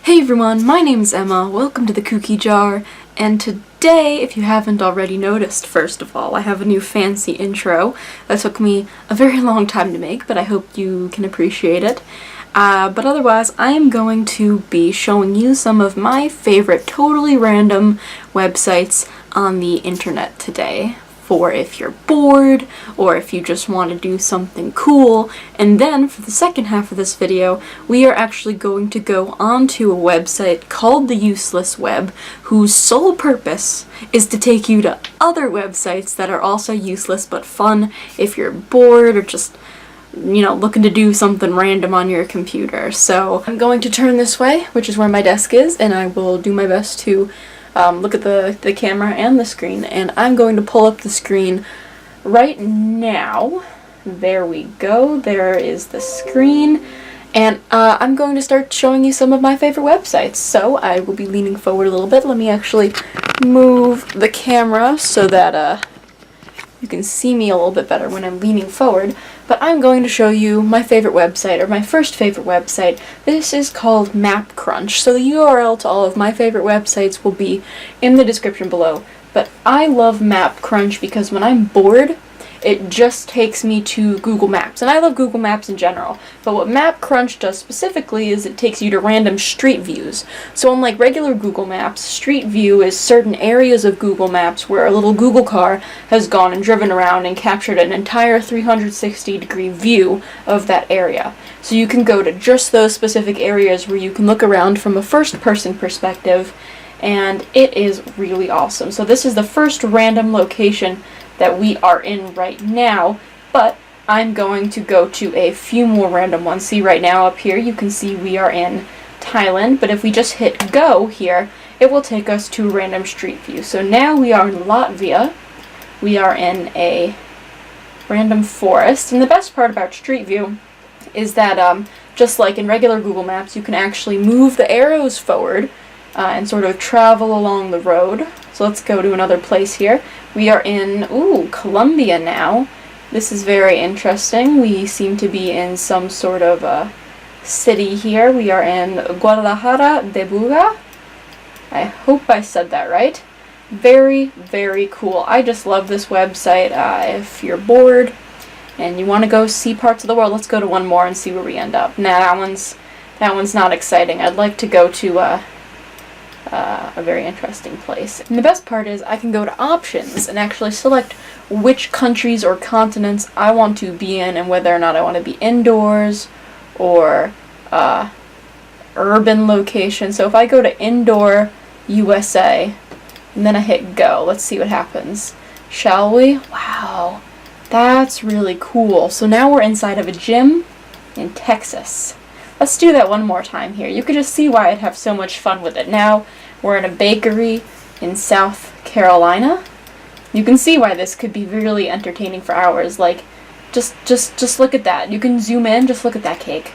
Hey everyone, my name's Emma, welcome to the Kooky Jar, and today, if you haven't already noticed, first of all, I have a new fancy intro that took me a very long time to make, but I hope you can appreciate it. But otherwise, I am going to be showing you some of my favorite totally random websites on the internet today, for if you're bored, or if you just want to do something cool. And then, for the second half of this video, we are actually going to go onto a website called the Useless Web, whose sole purpose is to take you to other websites that are also useless but fun if you're bored or just, looking to do something random on your computer. So I'm going to turn this way, which is where my desk is, and I will do my best to look at the camera and the screen, and I'm going to pull up the screen right now. There we go, there is the screen, and I'm going to start showing you some of my favorite websites. So I will be leaning forward a little bit. Let me actually move the camera so that you can see me a little bit better when I'm leaning forward. But I'm going to show you my favorite website, or my first favorite website. This is called MapCrunch. So the URL to all of my favorite websites will be in the description below. But I love MapCrunch because when I'm bored, it just takes me to Google Maps. And I love Google Maps in general. But what MapCrunch does specifically is it takes you to random street views. So unlike regular Google Maps, Street View is certain areas of Google Maps where a little Google car has gone and driven around and captured an entire 360-degree view of that area. So you can go to just those specific areas where you can look around from a first-person perspective, and it is really awesome. So this is the first random location that we are in right now, but I'm going to go to a few more random ones. See, right now up here you can see we are in Thailand, but if we just hit go here, it will take us to a random street view. So now we are in Latvia. We are in a random forest, and the best part about Street View is that just like in regular Google Maps, you can actually move the arrows forward and sort of travel along the road. So let's go to another place here. We are in, Colombia now. This is very interesting. We seem to be in some sort of city here. We are in Guadalajara de Buga. I hope I said that right. Very, very cool. I just love this website. If you're bored and you want to go see parts of the world, let's go to one more and see where we end up. Nah, that one's not exciting. I'd like to go to a very interesting place. And the best part is I can go to options and actually select which countries or continents I want to be in and whether or not I want to be indoors or urban location. So if I go to indoor USA and then I hit go, let's see what happens. Shall we? Wow, that's really cool. So now we're inside of a gym in Texas. Let's do that one more time here. You can just see why I'd have so much fun with it. Now we're in a bakery in South Carolina. You can see why this could be really entertaining for hours. Like, just look at that. You can zoom in, just look at that cake.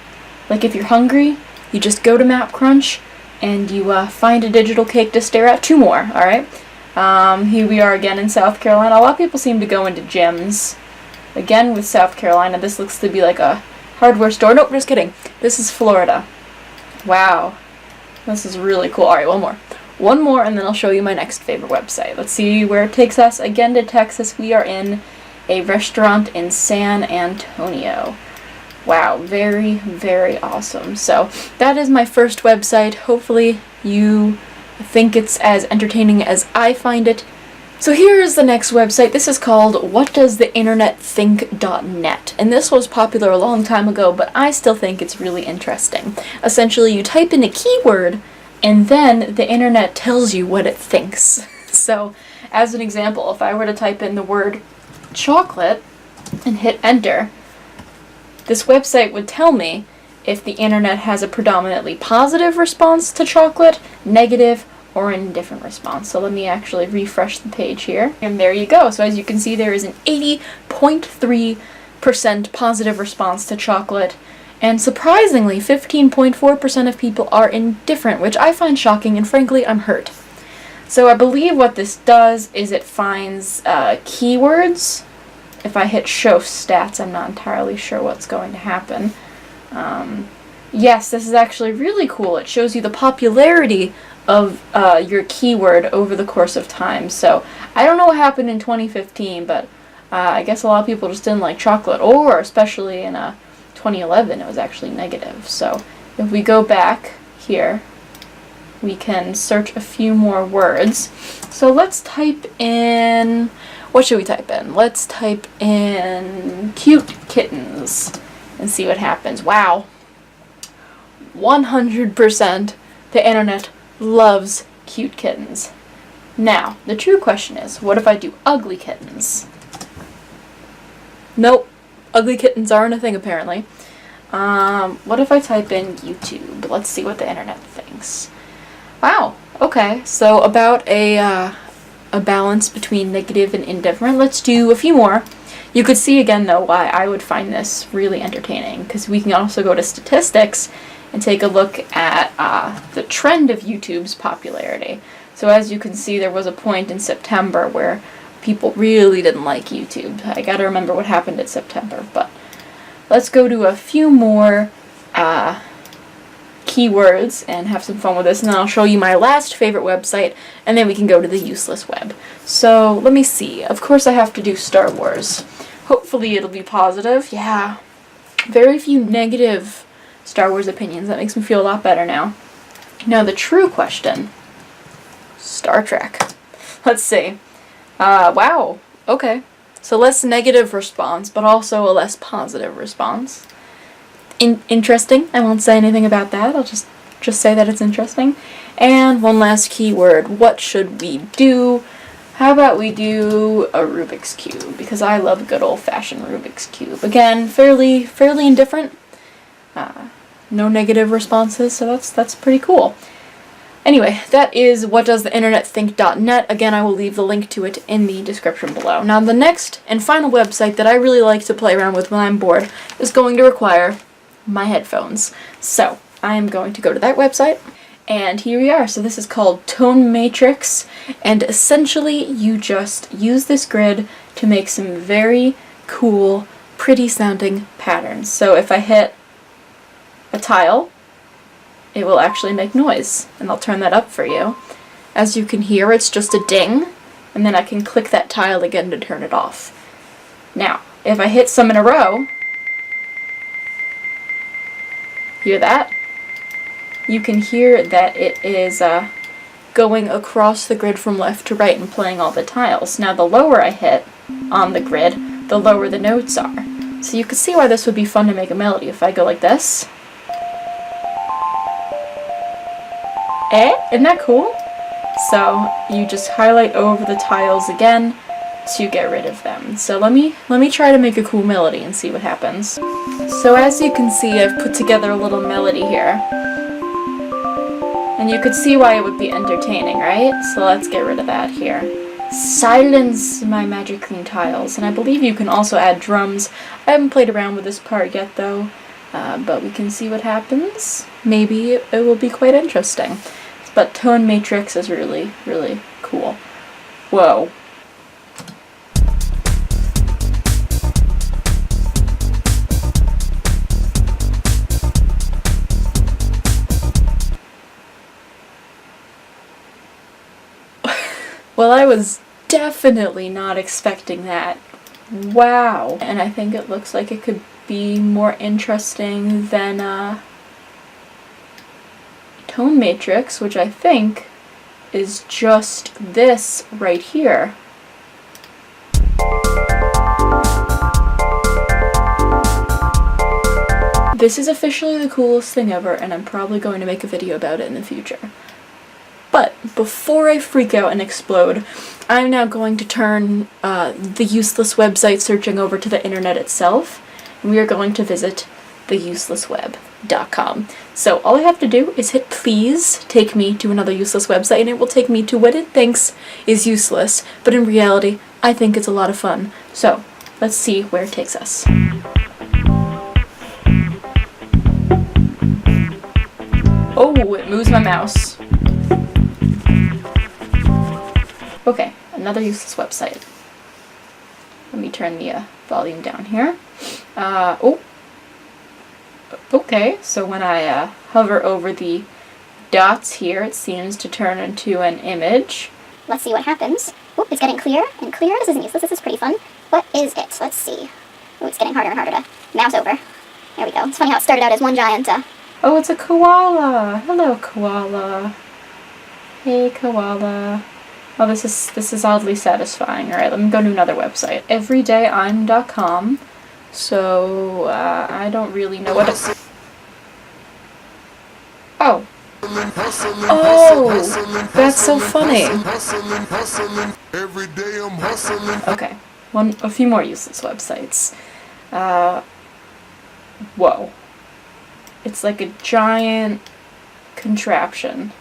Like, if you're hungry, you just go to MapCrunch and you find a digital cake to stare at. Two more, alright? Here we are again in South Carolina. A lot of people seem to go into gyms. Again with South Carolina, this looks to be like a hardware store. Nope, just kidding. This is Florida. Wow. This is really cool. Alright, one more. One more, and then I'll show you my next favorite website. Let's see where it takes us. Again to Texas. We are in a restaurant in San Antonio. Wow, very, very awesome. So that is my first website. Hopefully you think it's as entertaining as I find it. So here is the next website. This is called whatdoestheinternetthink.net, and this was popular a long time ago, but I still think it's really interesting. Essentially, you type in a keyword, and then the internet tells you what it thinks. So, as an example, if I were to type in the word chocolate and hit enter, this website would tell me if the internet has a predominantly positive response to chocolate, negative, or an indifferent response. So let me actually refresh the page here. And there you go. So as you can see, there is an 80.3% positive response to chocolate. And surprisingly, 15.4% of people are indifferent, which I find shocking, and frankly, I'm hurt. So I believe what this does is it finds keywords. If I hit show stats, I'm not entirely sure what's going to happen. Yes, this is actually really cool. It shows you the popularity of your keyword over the course of time. So I don't know what happened in 2015, but I guess a lot of people just didn't like chocolate, or especially in 2011 it was actually negative. So if we go back here, we can search a few more words. So let's type in, what should we type in? Let's type in cute kittens and see what happens. Wow. 100% the internet loves cute kittens. Now, the true question is, what if I do ugly kittens? Nope, ugly kittens aren't a thing apparently. What if I type in YouTube? Let's see what the internet thinks. Wow, okay, so about a balance between negative and indifferent. Let's do a few more. You could see again though why I would find this really entertaining, because we can also go to statistics and take a look at the trend of YouTube's popularity. So as you can see, there was a point in September where people really didn't like YouTube. I gotta remember what happened in September, but let's go to a few more keywords and have some fun with this, and then I'll show you my last favorite website, and then we can go to the useless web. So let me see. Of course I have to do Star Wars. Hopefully it'll be positive. Yeah. Very few negative Star Wars opinions. That makes me feel a lot better now. Now the true question. Star Trek. Let's see. Wow. Okay. So less negative response, but also a less positive response. Interesting. I won't say anything about that. I'll just say that it's interesting. And one last keyword. What should we do? How about we do a Rubik's Cube? Because I love a good old-fashioned Rubik's Cube. Again, fairly indifferent. No negative responses, so that's pretty cool. Anyway, that is whatdoestheinternet.net. Again, I will leave the link to it in the description below. Now, the next and final website that I really like to play around with when I'm bored is going to require my headphones. So, I am going to go to that website, and here we are. So this is called Tone Matrix, and essentially you just use this grid to make some very cool, pretty sounding patterns. So if I hit a tile, it will actually make noise, and I'll turn that up for you. As you can hear, it's just a ding, and then I can click that tile again to turn it off. Now, if I hit some in a row, hear that? You can hear that it is going across the grid from left to right and playing all the tiles. Now, the lower I hit on the grid, the lower the notes are. So you can see why this would be fun to make a melody. If I go like this. Isn't that cool? So you just highlight over the tiles again to get rid of them. So let me try to make a cool melody and see what happens. So as you can see, I've put together a little melody here. And you could see why it would be entertaining, right? So let's get rid of that here. Silence my magicking tiles. And I believe you can also add drums. I haven't played around with this part yet though, but we can see what happens. Maybe it will be quite interesting. But Tone Matrix is really, really cool. Whoa. Well, I was definitely not expecting that. Wow. And I think it looks like it could be more interesting than Tone Matrix, which I think is just this right here. This is officially the coolest thing ever, and I'm probably going to make a video about it in the future. But before I freak out and explode, I'm now going to turn the useless website searching over to the internet itself, and we are going to visit theuselessweb.com. So all I have to do is hit please take me to another useless website, and it will take me to what it thinks is useless, but in reality, I think it's a lot of fun. So let's see where it takes us. Oh, it moves my mouse. Okay, another useless website. Let me turn the volume down here. Oh. Okay, so when I hover over the dots here, it seems to turn into an image. Let's see what happens. Oop, it's getting clearer and clearer. This isn't useless. This is pretty fun. What is it? Let's see. Ooh, it's getting harder and harder to mouse over. There we go. It's funny how it started out as one giant. Oh, it's a koala. Hello, koala. Hey, koala. Oh, this is oddly satisfying. All right, let me go to another website. everydayim.com. So I don't really know what it's. Oh. Oh, that's so funny. Okay, a few more useless websites. Whoa. It's like a giant contraption.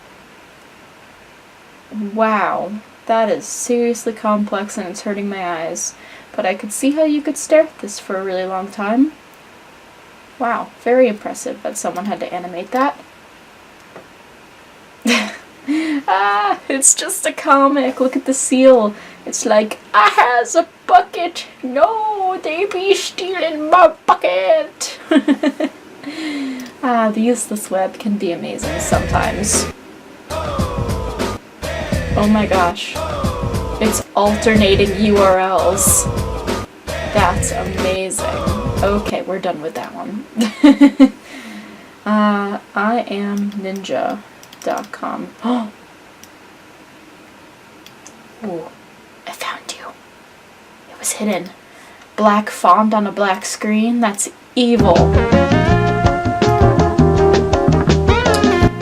Wow, that is seriously complex and it's hurting my eyes. But I could see how you could stare at this for a really long time. Wow, very impressive that someone had to animate that. It's just a comic. Look at the seal. It's like, I has a bucket. No, they be stealing my bucket. The useless web can be amazing sometimes. Oh my gosh. It's alternating URLs. That's amazing. Okay, we're done with that one. IamNinja.com. Oh! Ooh, I found you. It was hidden. Black font on a black screen? That's evil.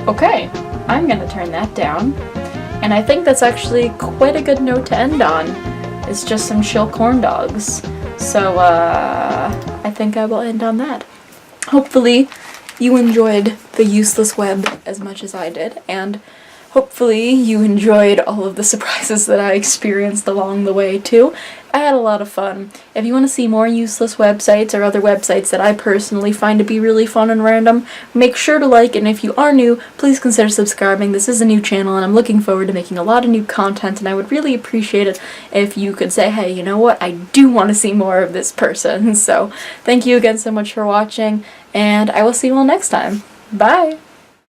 Okay, I'm gonna turn that down. And I think that's actually quite a good note to end on. It's just some chill corn dogs. So, I think I will end on that. Hopefully, you enjoyed the useless web as much as I did, and hopefully you enjoyed all of the surprises that I experienced along the way, too. I had a lot of fun. If you want to see more useless websites or other websites that I personally find to be really fun and random, make sure to like, and if you are new, please consider subscribing. This is a new channel, and I'm looking forward to making a lot of new content, and I would really appreciate it if you could say, hey, you know what, I do want to see more of this person. So, thank you again so much for watching, and I will see you all next time. Bye!